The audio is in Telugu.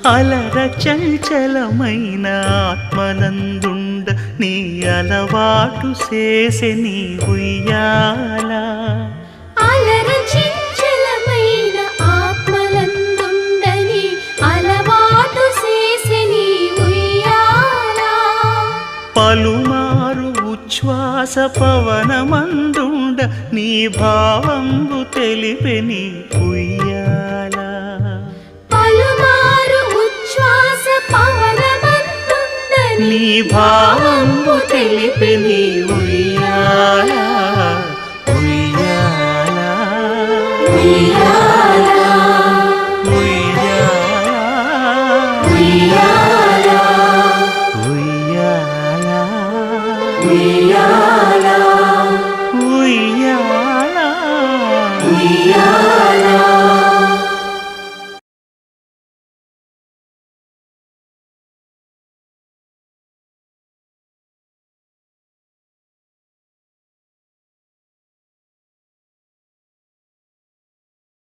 అలర చంచలమైన ఆత్మనందుండ నీ అలవాటు చేసే నీ ఉయ్యాల అలర చంచలమైన ఆత్మనందుండ నీ అలవాటు చేసే నీ ఉయ్యాల పలుమారు ఉచ్ఛ్వాస పవనమందుండ నీ భావంబు తెలిపే నీ ఉయ్యాల పలుమారు ఉచ్ఛ్వాస పవనమందుండ నీ భావంబు తెలిపే నీ ఉయ్యాల